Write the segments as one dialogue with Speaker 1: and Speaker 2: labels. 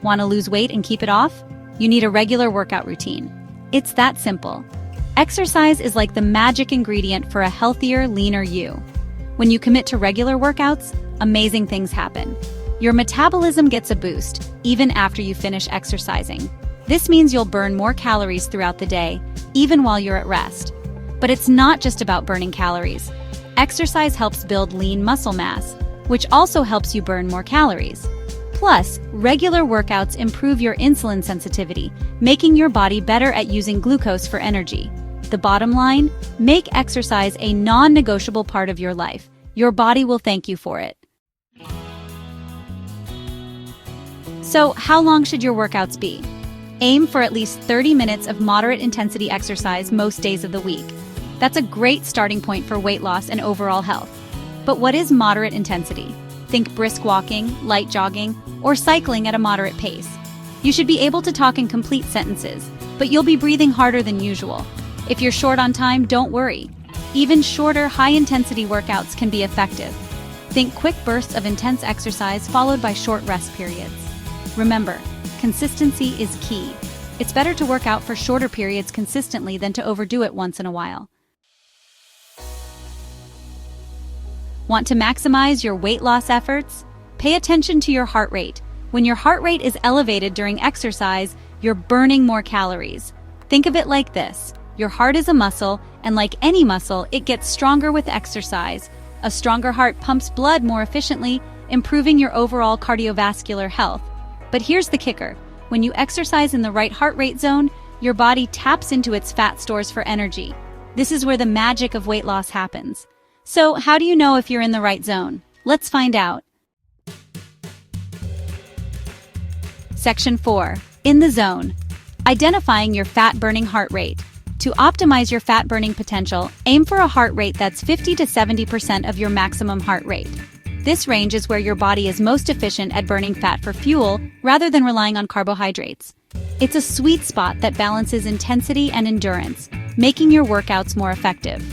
Speaker 1: Want to lose weight and keep it off? You need a regular workout routine. It's that simple. Exercise is like the magic ingredient for a healthier, leaner you. When you commit to regular workouts, amazing things happen. Your metabolism gets a boost, even after you finish exercising. This means you'll burn more calories throughout the day, even while you're at rest. But it's not just about burning calories. Exercise helps build lean muscle mass, which also helps you burn more calories. Plus, regular workouts improve your insulin sensitivity, making your body better at using glucose for energy. The bottom line, make exercise a non-negotiable part of your life. Your body will thank you for it. So, how long should your workouts be? Aim for at least 30 minutes of moderate intensity exercise most days of the week. That's a great starting point for weight loss and overall health. But what is moderate intensity? Think brisk walking, light jogging, or cycling at a moderate pace. You should be able to talk in complete sentences, but you'll be breathing harder than usual. If you're short on time, don't worry. Even shorter, high-intensity workouts can be effective. Think quick bursts of intense exercise followed by short rest periods. Remember, consistency is key. It's better to work out for shorter periods consistently than to overdo it once in a while. Want to maximize your weight loss efforts? Pay attention to your heart rate. When your heart rate is elevated during exercise, you're burning more calories. Think of it like this. Your heart is a muscle, and like any muscle, it gets stronger with exercise. A stronger heart pumps blood more efficiently, improving your overall cardiovascular health. But here's the kicker. When you exercise in the right heart rate zone, your body taps into its fat stores for energy. This is where the magic of weight loss happens. So, how do you know if you're in the right zone? Let's find out. Section 4. In the zone. Identifying your fat-burning heart rate. To optimize your fat-burning potential, aim for a heart rate that's 50 to 70% of your maximum heart rate. This range is where your body is most efficient at burning fat for fuel rather than relying on carbohydrates. It's a sweet spot that balances intensity and endurance, making your workouts more effective.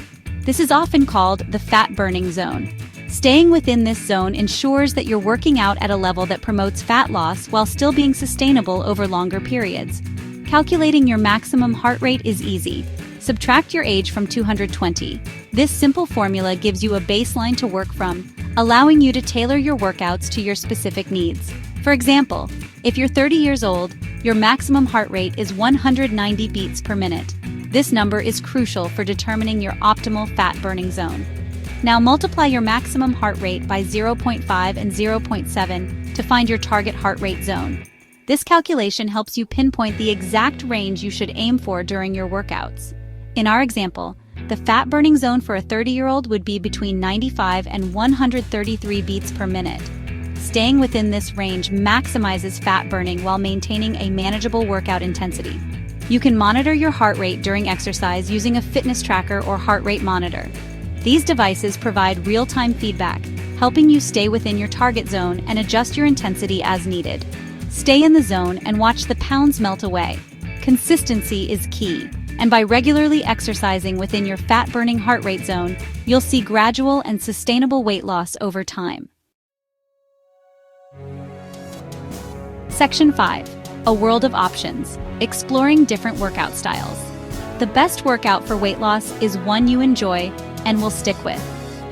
Speaker 1: This is often called the fat-burning zone. Staying within this zone ensures that you're working out at a level that promotes fat loss while still being sustainable over longer periods. Calculating your maximum heart rate is easy. Subtract your age from 220. This simple formula gives you a baseline to work from, allowing you to tailor your workouts to your specific needs. For example, if you're 30 years old, your maximum heart rate is 190 beats per minute. This number is crucial for determining your optimal fat-burning zone. Now multiply your maximum heart rate by 0.5 and 0.7 to find your target heart rate zone. This calculation helps you pinpoint the exact range you should aim for during your workouts. In our example, the fat-burning zone for a 30-year-old would be between 95 and 133 beats per minute. Staying within this range maximizes fat burning while maintaining a manageable workout intensity. You can monitor your heart rate during exercise using a fitness tracker or heart rate monitor. These devices provide real-time feedback, helping you stay within your target zone and adjust your intensity as needed. Stay in the zone and watch the pounds melt away. Consistency is key, and by regularly exercising within your fat-burning heart rate zone, you'll see gradual and sustainable weight loss over time. Section 5. A world of options. Exploring different workout styles. The best workout for weight loss is one you enjoy and will stick with.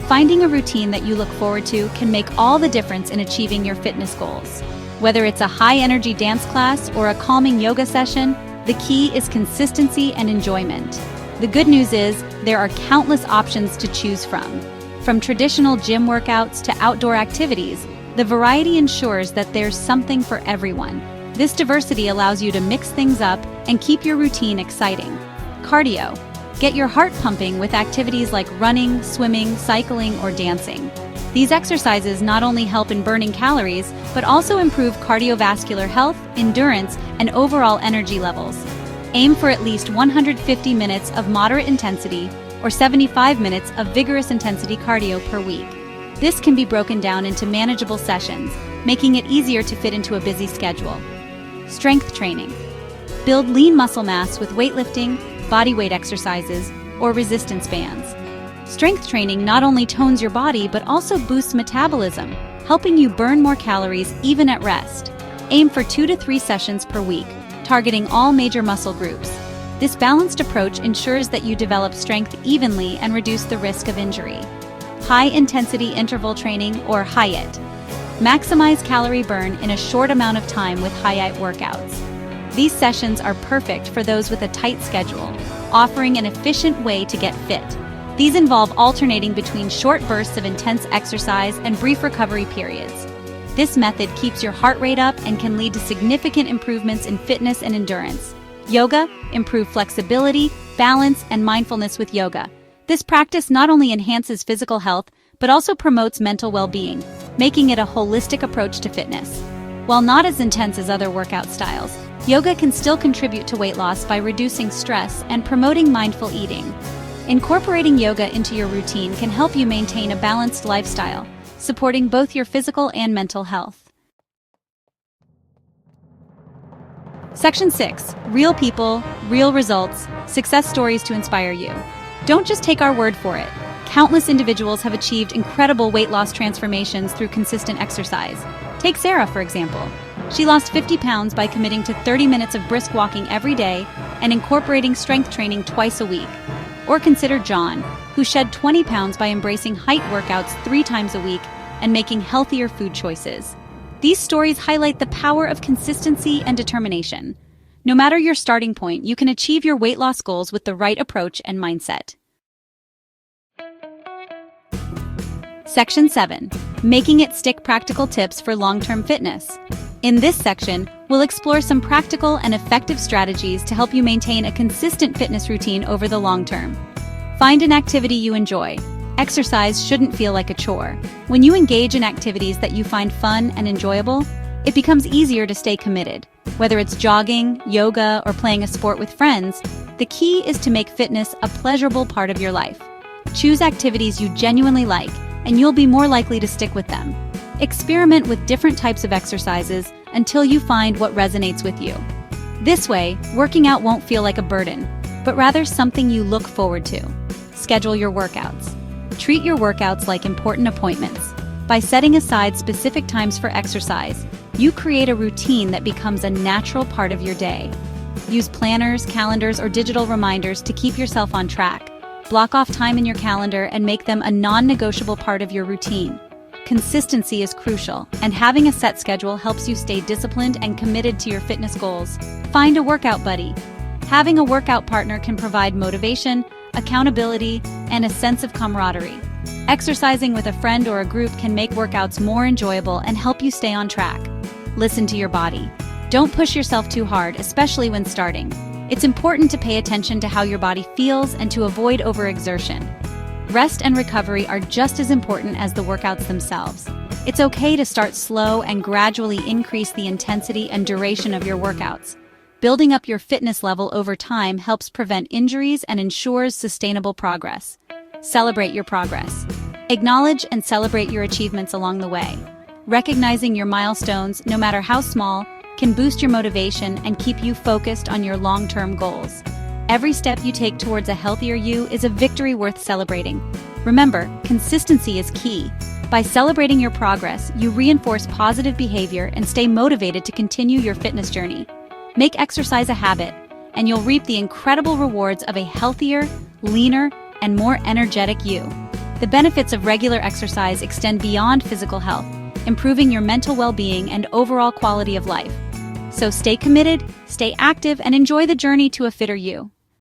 Speaker 1: Finding a routine that you look forward to can make all the difference in achieving your fitness goals. Whether it's a high-energy dance class or a calming yoga session, the key is consistency and enjoyment. The good news is there are countless options to choose from. From traditional gym workouts to outdoor activities, the variety ensures that there's something for everyone. This diversity allows you to mix things up and keep your routine exciting. Cardio. Get your heart pumping with activities like running, swimming, cycling, or dancing. These exercises not only help in burning calories, but also improve cardiovascular health, endurance, and overall energy levels. Aim for at least 150 minutes of moderate intensity or 75 minutes of vigorous intensity cardio per week. This can be broken down into manageable sessions, making it easier to fit into a busy schedule. Strength training. Build lean muscle mass with weightlifting, bodyweight exercises, or resistance bands. Strength training not only tones your body but also boosts metabolism, helping you burn more calories even at rest. Aim for 2 to 3 sessions per week, targeting all major muscle groups. This balanced approach ensures that you develop strength evenly and reduce the risk of injury. High-intensity interval training, or HIIT. Maximize calorie burn in a short amount of time with HIIT workouts. These sessions are perfect for those with a tight schedule, offering an efficient way to get fit. These involve alternating between short bursts of intense exercise and brief recovery periods. This method keeps your heart rate up and can lead to significant improvements in fitness and endurance. Yoga, improve flexibility, balance, and mindfulness with yoga. This practice not only enhances physical health, but also promotes mental well-being, making it a holistic approach to fitness. While not as intense as other workout styles, yoga can still contribute to weight loss by reducing stress and promoting mindful eating. Incorporating yoga into your routine can help you maintain a balanced lifestyle, supporting both your physical and mental health. Section 6. Real people, real results, success stories to inspire you. Don't just take our word for it. Countless individuals have achieved incredible weight loss transformations through consistent exercise. Take Sarah, for example. She lost 50 pounds by committing to 30 minutes of brisk walking every day and incorporating strength training twice a week. Or consider John, who shed 20 pounds by embracing HIIT workouts 3 times a week and making healthier food choices. These stories highlight the power of consistency and determination. No matter your starting point, you can achieve your weight loss goals with the right approach and mindset. Section 7. Making it stick, practical tips for long-term fitness. In this section, we'll explore some practical and effective strategies to help you maintain a consistent fitness routine over the long term. Find an activity you enjoy. Exercise shouldn't feel like a chore. When you engage in activities that you find fun and enjoyable, it becomes easier to stay committed. Whether it's jogging, yoga, or playing a sport with friends, the key is to make fitness a pleasurable part of your life. Choose activities you genuinely like, and you'll be more likely to stick with them. Experiment with different types of exercises until you find what resonates with you. This way, working out won't feel like a burden, but rather something you look forward to. Schedule your workouts. Treat your workouts like important appointments. By setting aside specific times for exercise, you create a routine that becomes a natural part of your day. Use planners, calendars, or digital reminders to keep yourself on track. Block off time in your calendar and make them a non-negotiable part of your routine. Consistency is crucial, and having a set schedule helps you stay disciplined and committed to your fitness goals. Find a workout buddy. Having a workout partner can provide motivation, accountability, and a sense of camaraderie. Exercising with a friend or a group can make workouts more enjoyable and help you stay on track. Listen to your body. Don't push yourself too hard, especially when starting. It's important to pay attention to how your body feels and to avoid overexertion. Rest and recovery are just as important as the workouts themselves. It's okay to start slow and gradually increase the intensity and duration of your workouts. Building up your fitness level over time helps prevent injuries and ensures sustainable progress. Celebrate your progress. Acknowledge and celebrate your achievements along the way. Recognizing your milestones, no matter how small, can boost your motivation and keep you focused on your long-term goals. Every step you take towards a healthier you is a victory worth celebrating. Remember, consistency is key. By celebrating your progress, you reinforce positive behavior and stay motivated to continue your fitness journey. Make exercise a habit, and you'll reap the incredible rewards of a healthier, leaner, and more energetic you. The benefits of regular exercise extend beyond physical health, improving your mental well-being and overall quality of life. So stay committed, stay active, and enjoy the journey to a fitter you.